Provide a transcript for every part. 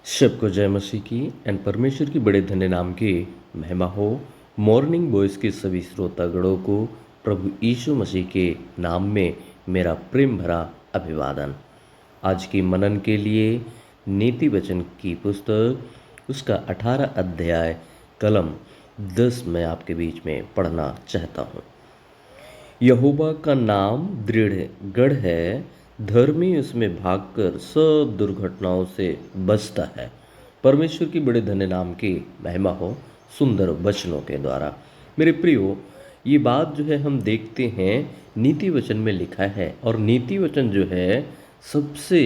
सबको जय मसीह की एंड परमेश्वर की बड़े धन्य नाम की महिमा हो। मॉर्निंग वॉइस के सभी श्रोतागणों को प्रभु यीशु मसीह के नाम में मेरा प्रेम भरा अभिवादन। आज की मनन के लिए नीति वचन की पुस्तक उसका 18 अध्याय कलम 10 मैं आपके बीच में पढ़ना चाहता हूँ। यहोवा का नाम दृढ़ गढ़ है, धर्मी उसमें भागकर सब दुर्घटनाओं से बचता है। परमेश्वर की बड़े धन्य नाम की महिमा हो सुंदर वचनों के द्वारा। मेरे प्रियो, ये बात जो है हम देखते हैं नीति वचन में लिखा है, और नीति वचन जो है सबसे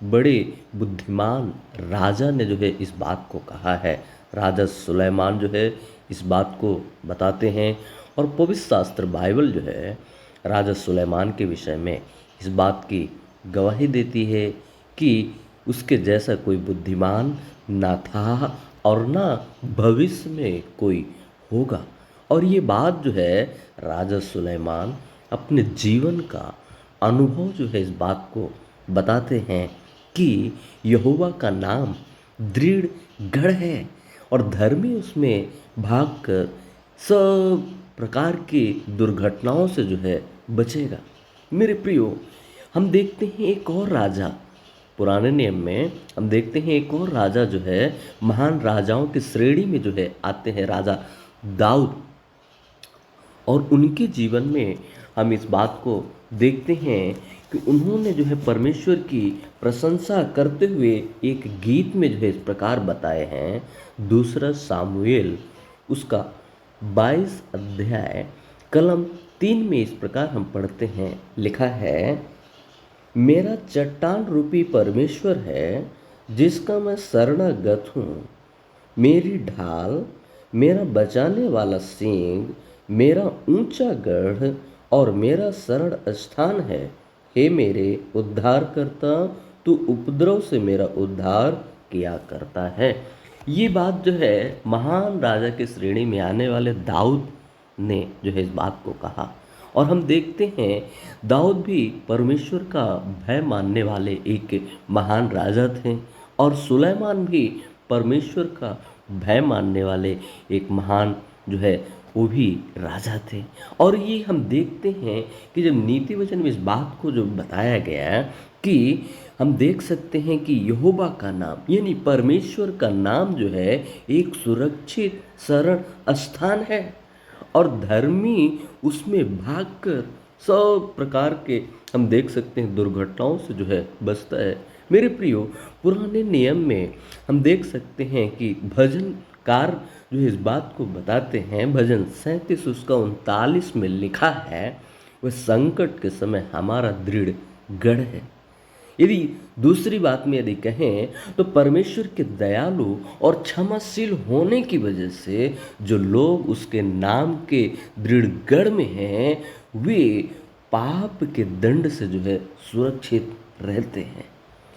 बड़े बुद्धिमान राजा ने जो है इस बात को कहा है। राजा सुलेमान जो है इस बात को बताते हैं, और पवित्र शास्त्र बाइबल जो है राजा सुलेमान के विषय में इस बात की गवाही देती है कि उसके जैसा कोई बुद्धिमान ना था और ना भविष्य में कोई होगा। और ये बात जो है राजा सुलेमान अपने जीवन का अनुभव जो है इस बात को बताते हैं कि यहोवा का नाम दृढ़ गढ़ है और धर्मी उसमें भागकर सब प्रकार की दुर्घटनाओं से जो है बचेगा। मेरे प्रियो, हम देखते हैं एक और राजा, पुराने नियम में हम देखते हैं एक और राजा जो है महान राजाओं की श्रेणी में जो है आते हैं, राजा दाऊद। और उनके जीवन में हम इस बात को देखते हैं कि उन्होंने जो है परमेश्वर की प्रशंसा करते हुए एक गीत में जो है इस प्रकार बताए हैं। दूसरा सामुएल उसका 22 अध्याय कलम 3 में इस प्रकार हम पढ़ते हैं, लिखा है, मेरा चट्टान रूपी परमेश्वर है जिसका मैं शरणागत हूँ, मेरी ढाल, मेरा बचाने वाला सींग, मेरा ऊंचा गढ़ और मेरा शरण स्थान है। हे मेरे उद्धारकर्ता, तू उपद्रव से मेरा उद्धार किया करता है। ये बात जो है महान राजा की श्रेणी में आने वाले दाऊद ने जो है इस बात को कहा। और हम देखते हैं दाऊद भी परमेश्वर का भय मानने वाले एक महान राजा थे, और सुलेमान भी परमेश्वर का भय मानने वाले एक महान जो है वो भी राजा थे। और ये हम देखते हैं कि जब नीति वचन में इस बात को जो बताया गया है कि हम देख सकते हैं कि यहोवा का नाम यानी परमेश्वर का नाम जो है एक सुरक्षित शरण स्थान है, और धर्मी उसमें भागकर सब प्रकार के हम देख सकते हैं दुर्घटनाओं से जो है बचता है। मेरे प्रियो, पुराने नियम में हम देख सकते हैं कि भजनकार जो इस बात को बताते हैं, भजन 37 उसका 39 में लिखा है, वह संकट के समय हमारा दृढ़ गढ़ है। यदि दूसरी बात में यदि कहें तो परमेश्वर के दयालु और क्षमाशील होने की वजह से जो लोग उसके नाम के दृढ़ गढ़ में हैं वे पाप के दंड से जो है सुरक्षित रहते हैं।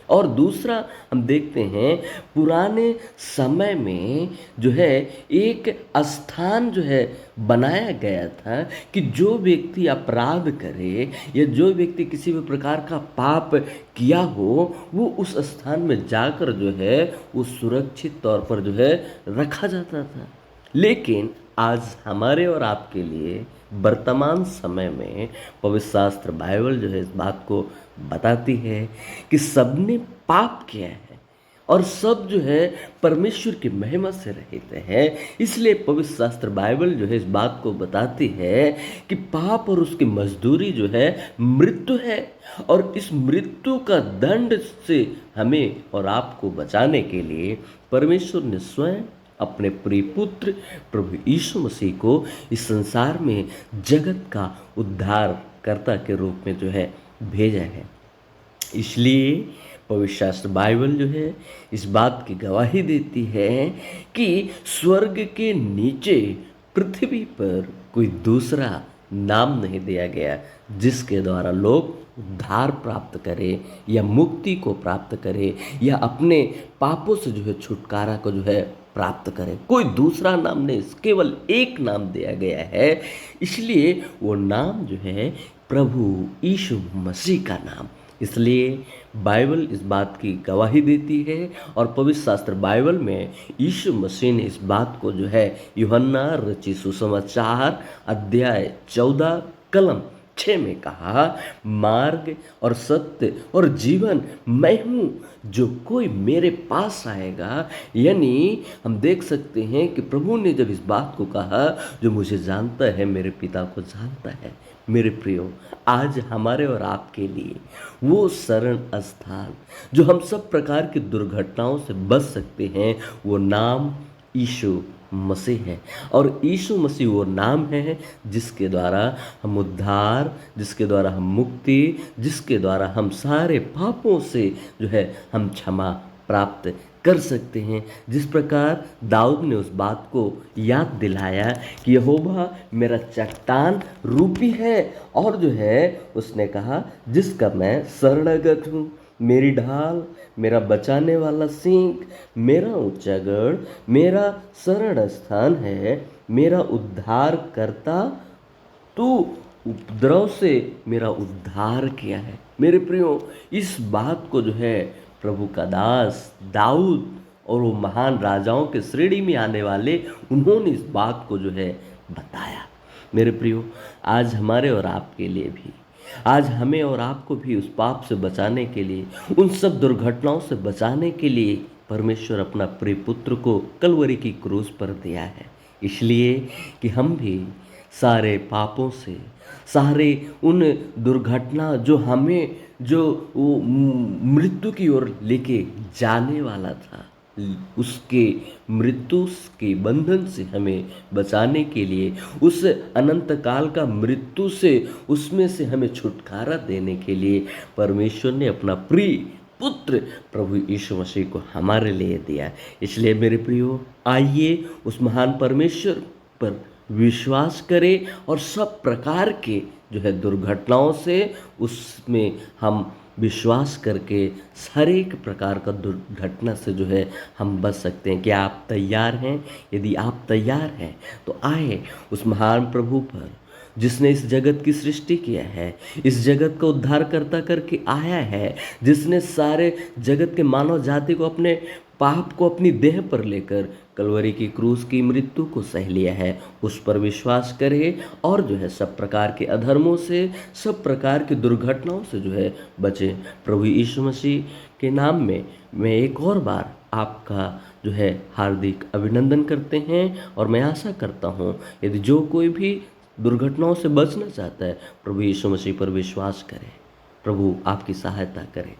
और दूसरा हम देखते हैं पुराने समय में जो है एक स्थान जो है बनाया गया था कि जो व्यक्ति अपराध करे या जो व्यक्ति किसी भी प्रकार का पाप किया हो वो उस स्थान में जाकर जो है वो सुरक्षित तौर पर जो है रखा जाता था। लेकिन आज हमारे और आपके लिए वर्तमान समय में पवित्र शास्त्र बाइबल जो है इस बात को बताती है कि सबने पाप किया है और सब जो है परमेश्वर की महिमा से रहित हैं। इसलिए पवित्र शास्त्र बाइबल जो है इस बात को बताती है कि पाप और उसकी मजदूरी जो है मृत्यु है, और इस मृत्यु का दंड से हमें और आपको बचाने के लिए परमेश्वर ने स्वयं अपने प्रिय पुत्र प्रभु यीशु मसीह को इस संसार में जगत का उद्धारकर्ता के रूप में जो है भेजा है। इसलिए पवित्र शास्त्र बाइबल जो है इस बात की गवाही देती है कि स्वर्ग के नीचे पृथ्वी पर कोई दूसरा नाम नहीं दिया गया जिसके द्वारा लोग उद्धार प्राप्त करे या मुक्ति को प्राप्त करे या अपने पापों से जो है छुटकारा को जो है प्राप्त करे। कोई दूसरा नाम नहीं, केवल एक नाम दिया गया है। इसलिए वो नाम जो है प्रभु यीशु मसीह का नाम। इसलिए बाइबल इस बात की गवाही देती है और पवित्र शास्त्र बाइबल में यीशु मसीह ने इस बात को जो है यूहन्ना रचित सुसमाचार अध्याय 14 कलम 6 में कहा, मार्ग और सत्य और जीवन मैं हूँ, जो कोई मेरे पास आएगा। यानी हम देख सकते हैं कि प्रभु ने जब इस बात को कहा, जो मुझे जानता है मेरे पिता को जानता है। मेरे प्रियो, आज हमारे और आपके लिए वो शरण स्थान जो हम सब प्रकार की दुर्घटनाओं से बच सकते हैं, वो नाम यीशु मसीह है। और यीशु मसीह वो नाम है जिसके द्वारा हम उद्धार, जिसके द्वारा हम मुक्ति, जिसके द्वारा हम सारे पापों से जो है हम क्षमा प्राप्त कर सकते हैं। जिस प्रकार दाऊद ने उस बात को याद दिलाया कि यहोवा मेरा चट्टान रूपी है, और जो है उसने कहा जिसका मैं शरणागत हूँ, मेरी ढाल, मेरा बचाने वाला सींग, मेरा ऊंचा गढ़, मेरा शरण स्थान है, मेरा उद्धार करता, तू उपद्रव से मेरा उद्धार किया है। मेरे प्रियो, इस बात को जो है प्रभु का दास दाऊद और वो महान राजाओं के श्रेणी में आने वाले, उन्होंने इस बात को जो है बताया। मेरे प्रियो, आज हमारे और आपके लिए भी, आज हमें और आपको भी उस पाप से बचाने के लिए, उन सब दुर्घटनाओं से बचाने के लिए परमेश्वर अपना प्रिय पुत्र को कलवरी की क्रूस पर दिया है, इसलिए कि हम भी सारे पापों से, सारे उन दुर्घटना जो हमें जो वो मृत्यु की ओर लेके जाने वाला था, उसके मृत्यु के बंधन से हमें बचाने के लिए, उस अनंत काल का मृत्यु से, उसमें से हमें छुटकारा देने के लिए परमेश्वर ने अपना प्रिय पुत्र प्रभु यीशु मसीह को हमारे लिए दिया। इसलिए मेरे प्रियो, आइए उस महान परमेश्वर पर विश्वास करें और सब प्रकार के जो है दुर्घटनाओं से, उसमें हम विश्वास करके हर एक प्रकार का दुर्घटना से जो है हम बच सकते हैं। क्या आप तैयार हैं? यदि आप तैयार हैं तो आए उस महान प्रभु पर, जिसने इस जगत की सृष्टि किया है, इस जगत का उद्धारकर्ता करके आया है, जिसने सारे जगत के मानव जाति को अपने पाप को अपनी देह पर लेकर कलवरी की क्रूस की मृत्यु को सह लिया है। उस पर विश्वास करें और जो है सब प्रकार के अधर्मों से, सब प्रकार की दुर्घटनाओं से जो है बचे। प्रभु यीशु मसीह के नाम में मैं एक और बार आपका जो है हार्दिक अभिनंदन करते हैं, और मैं आशा करता हूँ यदि जो कोई भी दुर्घटनाओं से बचना चाहता है, प्रभु यीशु मसीह पर विश्वास करें, प्रभु आपकी सहायता करें।